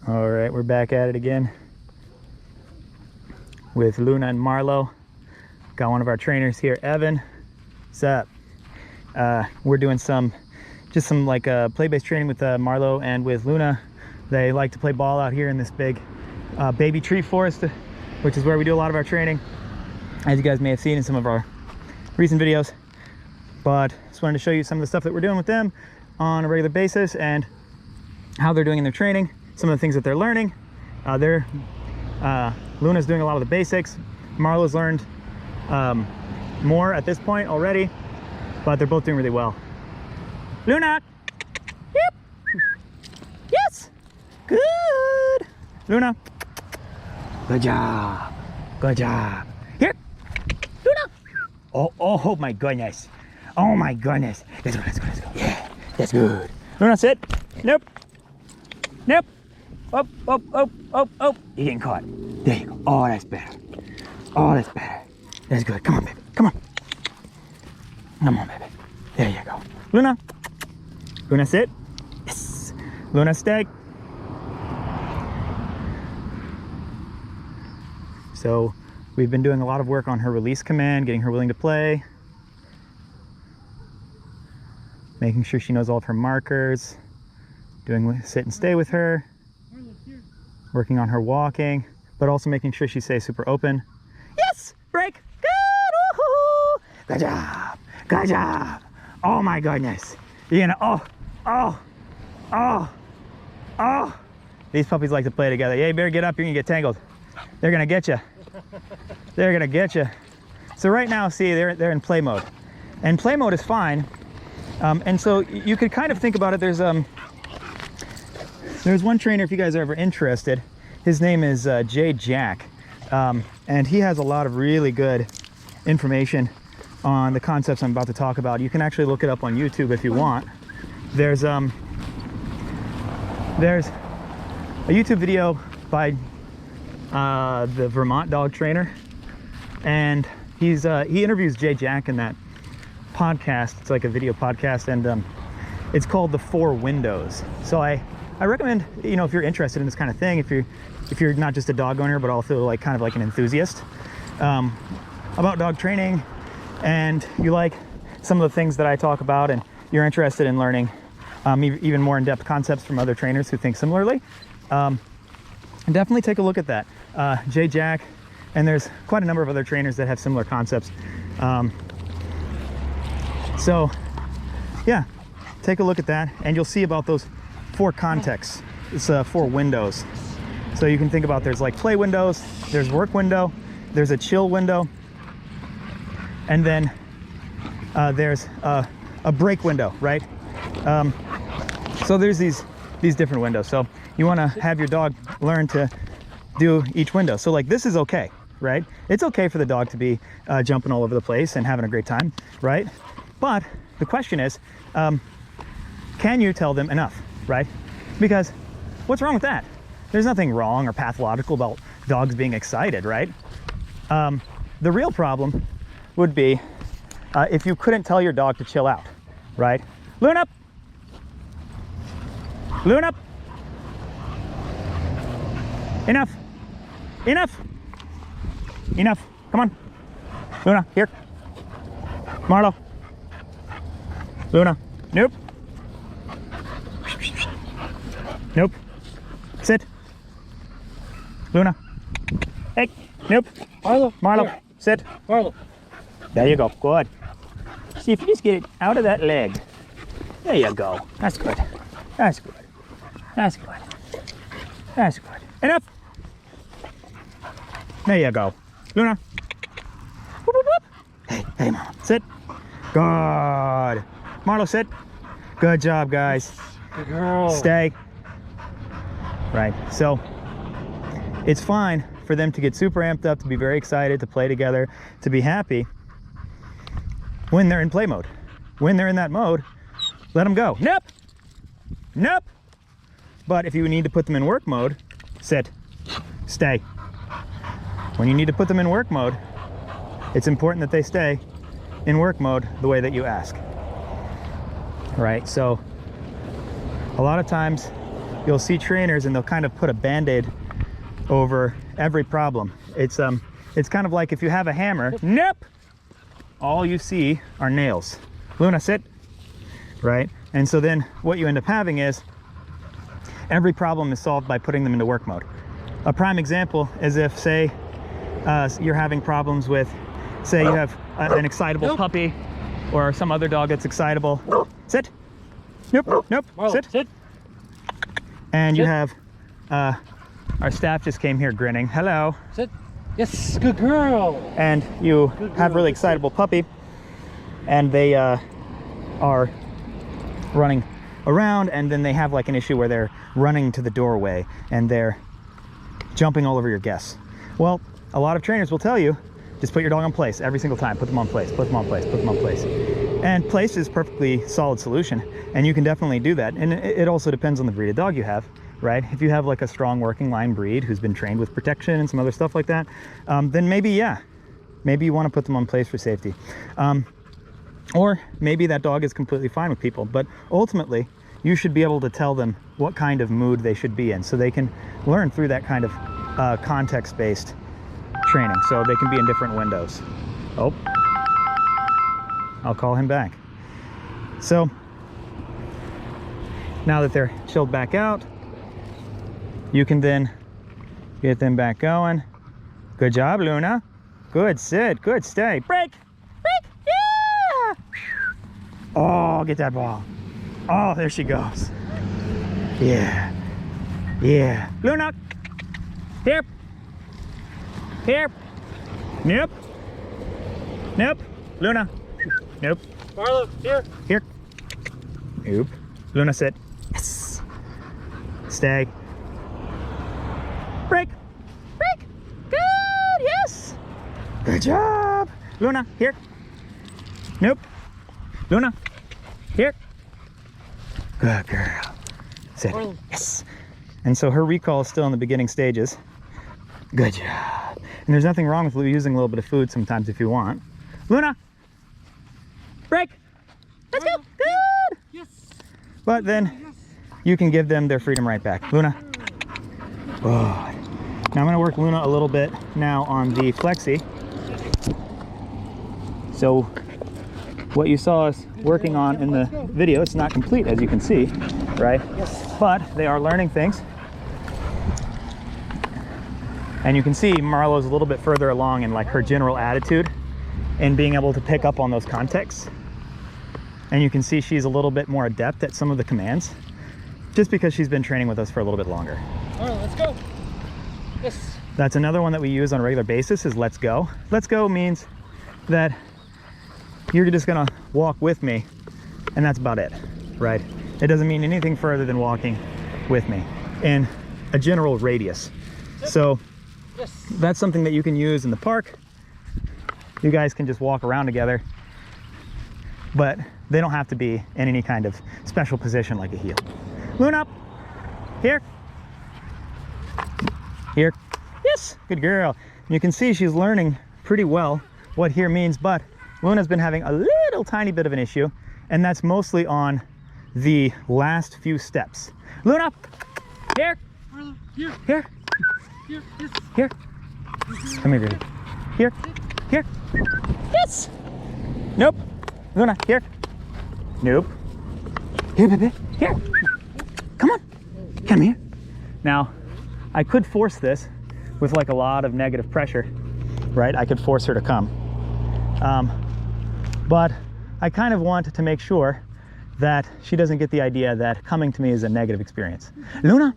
All right, we're back at it again with Luna and Marlow. Got one of our trainers here, Evan. What's up? We're doing some like play-based training with Marlow and with Luna. They like to play ball out here in this big baby tree forest, which is where we do a lot of our training, as you guys may have seen in some of our recent videos. But just wanted to show you some of the stuff that we're doing with them on a regular basis and how they're doing in their training, some of the things that they're learning. Luna's doing a lot of the basics. Marlow's learned more at this point already, but they're both doing really well. Luna! Yep! Yes! Good! Luna! Good job! Good job! Here! Luna! Oh my goodness! Oh my goodness! Let's go, let's go, let's go. Yeah, that's good. Luna, sit! Nope! Nope! Up, up, up, up, up! You're getting caught. There you go. Oh, that's better. Oh, that's better. That's good. Come on, baby. Come on. Come on, baby. There you go. Luna! Luna, sit. Yes! Luna, stay. So, we've been doing a lot of work on her release command, getting her willing to play, making sure she knows all of her markers, doing sit and stay with her, working on her walking, but also making sure she stays super open. Yes! Break! Good! Woohoo! Good job! Good job! Oh my goodness! You're gonna, oh! These puppies like to play together. Yeah, you better get up, you're gonna get tangled. They're gonna get you. They're gonna get you. So right now, see, they're in play mode. And play mode is fine. And so you could kind of think about it. There's one trainer, if you guys are ever interested. His name is Jay Jack. And he has a lot of really good information on the concepts I'm about to talk about. You can actually look it up on YouTube if you want. There's a YouTube video by the Vermont dog trainer, and he interviews Jay Jack in that podcast. It's like a video podcast, and it's called The 4 Windows. So I recommend, you know, if you're interested in this kind of thing, if you're not just a dog owner but also like kind of like an enthusiast about dog training, and you like some of the things that I talk about, and you're interested in learning even more in-depth concepts from other trainers who think similarly, definitely take a look at that. Jay Jack, and there's quite a number of other trainers that have similar concepts. So yeah, take a look at that, and you'll see about those 4 contexts. It's 4 windows. So you can think about, there's like play windows, there's work window, there's a chill window, and then there's a break window, right? So there's these different windows. So you want to have your dog learn to do each window. So like this is okay, right? It's okay for the dog to be jumping all over the place and having a great time, right? But the question is, can you tell them enough, right? Because what's wrong with that? There's nothing wrong or pathological about dogs being excited, right? The real problem would be if you couldn't tell your dog to chill out, right? Luna! Luna! Enough! Enough! Enough! Come on! Luna, here! Marlow! Luna! Nope! Nope! Sit! Luna! Hey! Nope! Marlow! Here. Sit! Marlow! There you go. Good. See if you just get it out of that leg. There you go. That's good. That's good. That's good. That's good. Enough! There you go. Luna! Whoop, whoop, whoop. Hey, hey, Mama. Sit. Good. Marlow, sit. Good job, guys. Good girl. Stay. Right. So it's fine for them to get super amped up, to be very excited, to play together, to be happy when they're in play mode. When they're in that mode, let them go. Nope. Nope. But if you need to put them in work mode, sit. Stay. When you need to put them in work mode, it's important that they stay in work mode the way that you ask. Right? So a lot of times you'll see trainers and they'll kind of put a band-aid over every problem. It's kind of like if you have a hammer, nope, all you see are nails. Luna, sit, right? And so then what you end up having is every problem is solved by putting them into work mode. A prime example is if, say, you're having problems with, say you have an excitable puppy or some other dog that's excitable. Sit. Nope, nope, Marlow, sit. And you have, our staff just came here grinning. Hello. Sit. Yes, good girl. And you have a really excitable puppy and they are running around, and then they have like an issue where they're running to the doorway and they're jumping all over your guests. Well, a lot of trainers will tell you, just put your dog on place every single time. Put them on place, put them on place, put them on place. And place is a perfectly solid solution, and you can definitely do that. And it also depends on the breed of dog you have, right? If you have like a strong working line breed who's been trained with protection and some other stuff like that, then maybe, yeah, maybe you want to put them on place for safety. Or maybe that dog is completely fine with people, but ultimately you should be able to tell them what kind of mood they should be in so they can learn through that kind of context-based training, so they can be in different windows. Oh, I'll call him back. So now that they're chilled back out, you can then get them back going. Good job, Luna. Good, sit, good, stay. Break, break, yeah! Oh, get that ball. Oh, there she goes. Yeah, yeah. Luna, here, here. Nope, nope. Luna, nope. Marlow, here. Here. Nope. Luna, sit. Yes. Stay. Break, break. Good, yes. Good job. Luna, here. Nope. Luna, here. Good girl. Sit. Marlow. Yes. And so her recall is still in the beginning stages. Good job. And there's nothing wrong with using a little bit of food sometimes if you want. Luna, break. Let's go. Good. Yes. But then you can give them their freedom right back. Luna. Good. Now I'm going to work Luna a little bit now on the flexi. So what you saw us working on in the video, it's not complete as you can see, right? Yes. But they are learning things. And you can see Marlow's a little bit further along in like her general attitude and being able to pick up on those contexts. And you can see she's a little bit more adept at some of the commands just because she's been training with us for a little bit longer. All right, let's go. Yes. That's another one that we use on a regular basis is let's go. Let's go means that you're just gonna walk with me and that's about it, right? It doesn't mean anything further than walking with me in a general radius. So Yes. that's something that you can use in the park. You guys can just walk around together, but they don't have to be in any kind of special position like a heel. Luna, here, here, yes, good girl. You can see she's learning pretty well what here means, but Luna's been having a little tiny bit of an issue, and that's mostly on the last few steps. Luna, here, Marlow, here. here, Here. Yes. here. Come here, baby. Here, here. Yes. Nope. Luna, here. Nope. Here, baby. Here. Come on. Come here. Now, I could force this with like a lot of negative pressure, right? I could force her to come. But I kind of want to make sure that she doesn't get the idea that coming to me is a negative experience. Luna,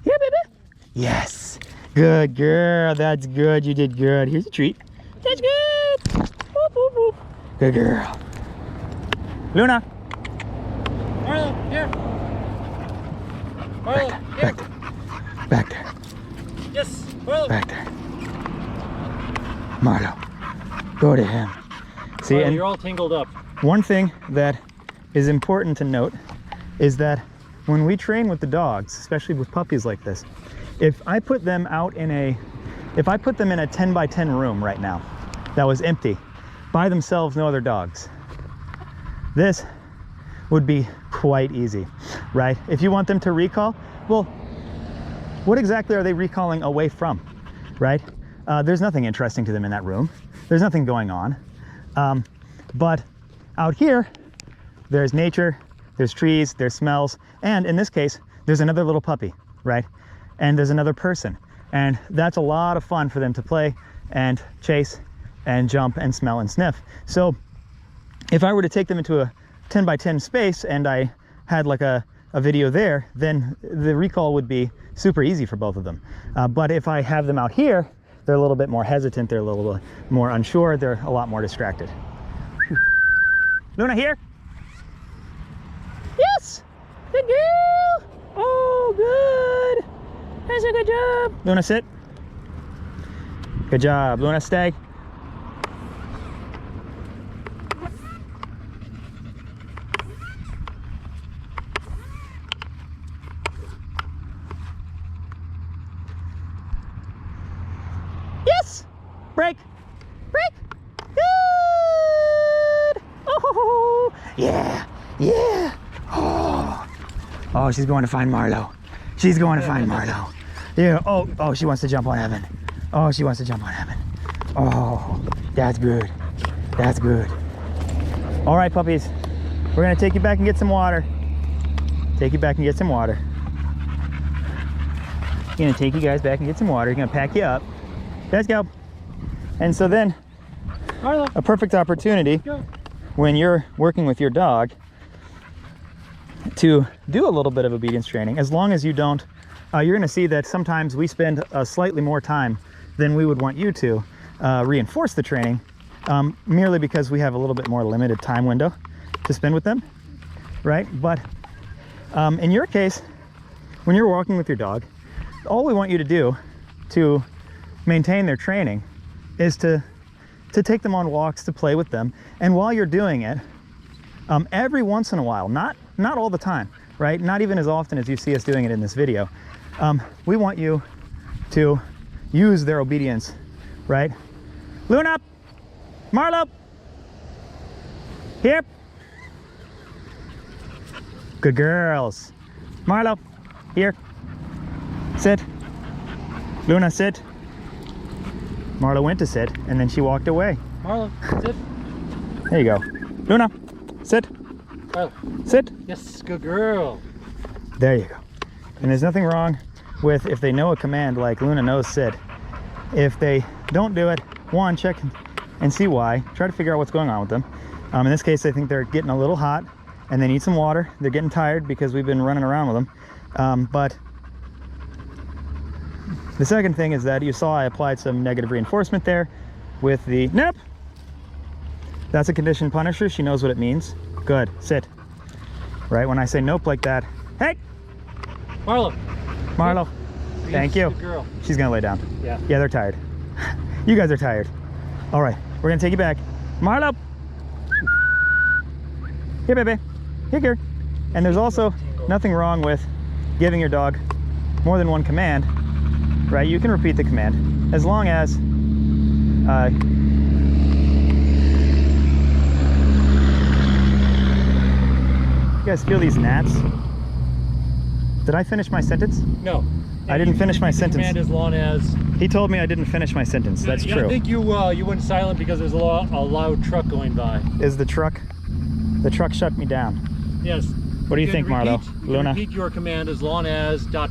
here, baby. Yes. Good girl. That's good. You did good. Here's a treat. That's good. Whoop, whoop, whoop. Good girl. Luna. Marlow, here. Marlow, here. Back there. Back there. Yes. Marlow. Back there. Marlow. Go to him. See, Marlow, and you're all tangled up. one thing that is important to note is that when we train with the dogs, especially with puppies like this, if I put them out in a 10 by 10 room right now that was empty by themselves, no other dogs, this would be quite easy, right? If you want them to recall, Well, what exactly are they recalling away from, right? There's nothing interesting to them in that room. There's nothing going on. But out here, there's nature, there's trees, there's smells, and in this case, there's another little puppy, right? And there's another person. And that's a lot of fun for them to play and chase and jump and smell and sniff. So if I were to take them into a 10 by 10 space and I had like a video there, then the recall would be super easy for both of them. But if I have them out here, they're a little bit more hesitant, they're a little bit more unsure, they're a lot more distracted. Whew. Luna, here? Yes! Good girl! Oh, good! That's a good job! Luna, sit. Good job. Luna, stay. Yes! Break! Break! Good! Oh! Yeah! Yeah! Oh! Oh, she's going to find Marlow. She's going to find Marlow. Yeah. Oh, oh, she wants to jump on Evan. Oh, she wants to jump on Evan. Oh, that's good. That's good. All right, puppies. We're gonna take you back and get some water. Take you back and get some water. Gonna take you guys back and get some water. Gonna pack you up. Let's go. And so then, Marlow, a perfect opportunity go. when you're working with your dog to do a little bit of obedience training, as long as you don't, you're gonna see that sometimes we spend slightly more time than we would want you to reinforce the training, merely because we have a little bit more limited time window to spend with them, right? But in your case, when you're walking with your dog, all we want you to do to maintain their training is to take them on walks, to play with them. And while you're doing it, every once in a while, not all the time, right? Not even as often as you see us doing it in this video. We want you to use their obedience, right? Luna, Marlow, here. Good girls. Marlow, here. Sit. Luna, sit. Marlow went to sit, and then she walked away. Marlow, sit. There you go. Luna, sit. Marlow. Sit. Yes, good girl. There you go. And there's nothing wrong with if they know a command like Luna knows sit. If they don't do it, one, check and see why. Try to figure out what's going on with them. In this case, I think they're getting a little hot and they need some water. They're getting tired because we've been running around with them. But the second thing is that you saw I applied some negative reinforcement there with the nope. That's a conditioned punisher. She knows what it means. Good, sit. Right, when I say nope like that, hey! Marlow. Marlow, thank you. Good girl. She's gonna lay down. Yeah. Yeah, they're tired. You guys are tired. All right, we're gonna take you back. Marlow! Here, baby. Here. And there's also nothing wrong with giving your dog more than one command, right? You can repeat the command as long as you guys feel these gnats? Did I finish my sentence? No. I didn't finish my sentence. Command as long as. He told me I didn't finish my sentence. That's Yeah, true. I think you went silent because there's a loud truck going by. Is the truck shut me down? Yes. What do you think, Marlow? Luna? Repeat your command as long as ... I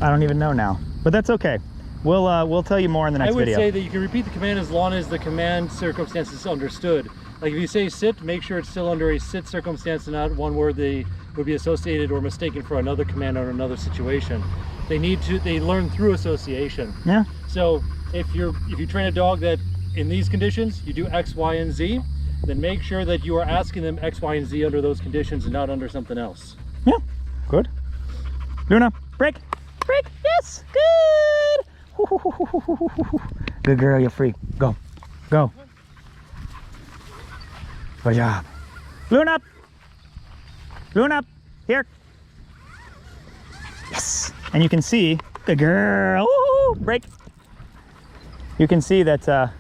don't even know now, but that's okay. We'll tell you more in the next video. I would say that you can repeat the command as long as the command circumstance is understood. Like if you say sit, make sure it's still under a sit circumstance and not one where they would be associated or mistaken for another command or another situation. They learn through association. Yeah. So if you train a dog that in these conditions you do X, Y, and Z, then make sure that you are asking them X, Y, and Z under those conditions and not under something else. Yeah. Good. Luna, break. Break. Yes. Good. Good girl, you freak. Go. Go. Good job. Luna. Luna, here. Yes. And you can see, good girl. Ooh, break. You can see that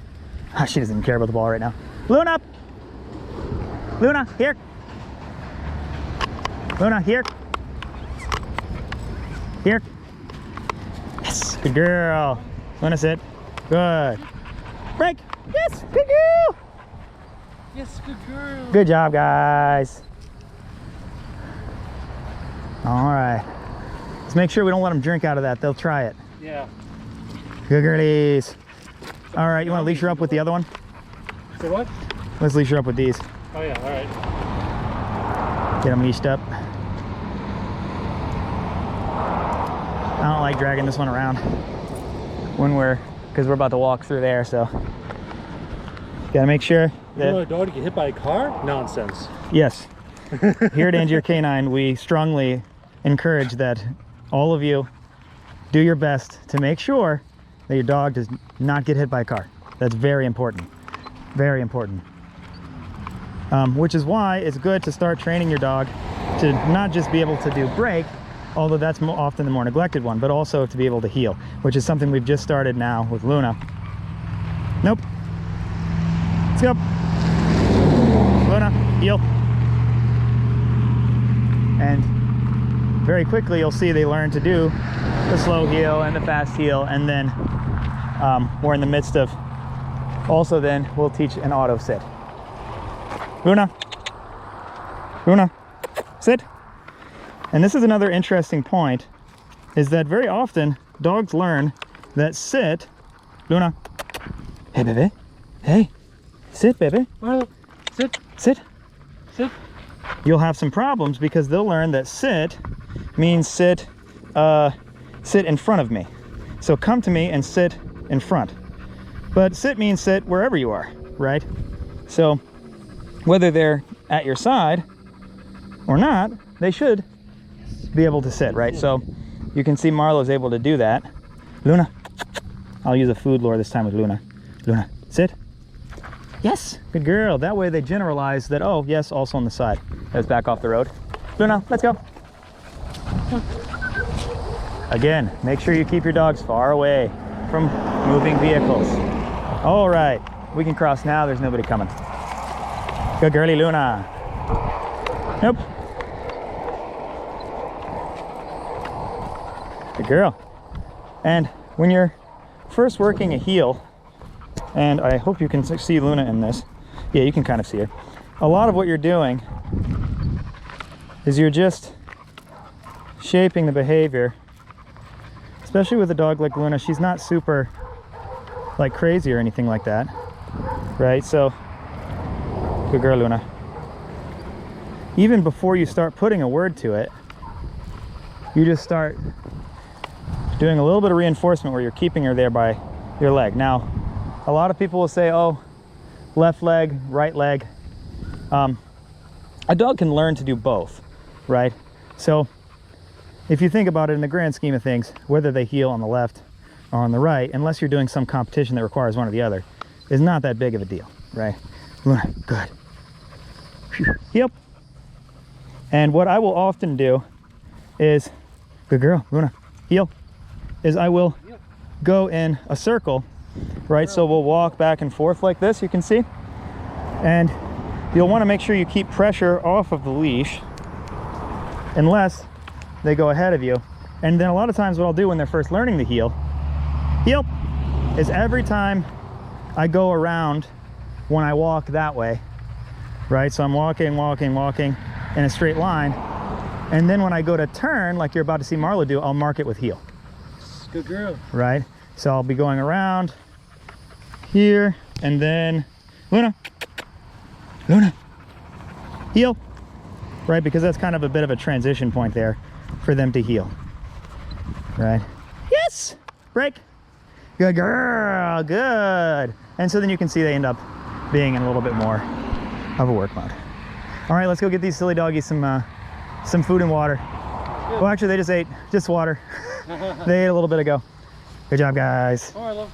she doesn't even care about the ball right now. Luna. Luna, here. Luna, here. Here. Yes, good girl. Luna, sit. Good. Break. Yes, good girl. Yes, good girl. Good job, guys. All right. Let's make sure we don't let them drink out of that. They'll try it. Yeah. Good girlies. All right, you want to leash her up with the other one? Say what? Let's leash her up with these. Oh yeah, all right. Get them leashed up. I don't like dragging this one around because we're about to walk through there, so gotta make sure that. You want a dog to get hit by a car? Nonsense. Yes. Here at Angier K9, we strongly encourage that all of you do your best to make sure that your dog does not get hit by a car. That's very important. Very important. Which is why it's good to start training your dog to not just be able to do break, although that's often the more neglected one, but also to be able to heel, which is something we've just started now with Luna. Nope. Let's go. Luna, heel. And very quickly you'll see they learn to do the slow heel and the fast heel, and then we're in the midst of also then we'll teach an auto sit. Luna, Luna, sit. And this is another interesting point, is that very often dogs learn that sit. Luna, hey baby, hey, sit baby, Marlow, sit, sit. sit. You'll have some problems because they'll learn that sit means sit in front of me. So come to me and sit in front. But sit means sit wherever you are, right? So whether they're at your side or not, they should be able to sit, right? So you can see Marlow's able to do that. Luna, I'll use a food lure this time with Luna. Luna, sit. Yes, good girl. That way they generalize that, oh, yes, also on the side. Let's back off the road. Luna, let's go. Again, make sure you keep your dogs far away from moving vehicles. All right, we can cross now. There's nobody coming. Good girly, Luna. Nope. Good girl. And when you're first working a heel, and I hope you can see Luna in this. Yeah, you can kind of see her. A lot of what you're doing is you're just shaping the behavior, especially with a dog like Luna. She's not super like crazy or anything like that, right? So, good girl, Luna. Even before you start putting a word to it, you just start doing a little bit of reinforcement where you're keeping her there by your leg. Now, a lot of people will say, oh, left leg, right leg. A dog can learn to do both, right? So if you think about it in the grand scheme of things, whether they heel on the left or on the right, unless you're doing some competition that requires one or the other, is not that big of a deal, right? Luna, good. Yep. And what I will often do is, good girl, Luna, heel, is I will go in a circle, right? So we'll walk back and forth like this, you can see. And you'll want to make sure you keep pressure off of the leash unless they go ahead of you. And then a lot of times what I'll do when they're first learning the heel, is every time I go around when I walk that way, right? So I'm walking, walking, walking in a straight line. And then when I go to turn, like you're about to see Marlow do, I'll mark it with heel. Good girl. Right? So I'll be going around here, and then Luna, Luna, heel, right? Because that's kind of a bit of a transition point there for them to heel, right? Yes, break, good girl, good. And so then you can see they end up being in a little bit more of a work mode. All right, let's go get these silly doggies some food and water. Well, actually they just ate just water. They ate a little bit ago. Good job, guys. Oh, I love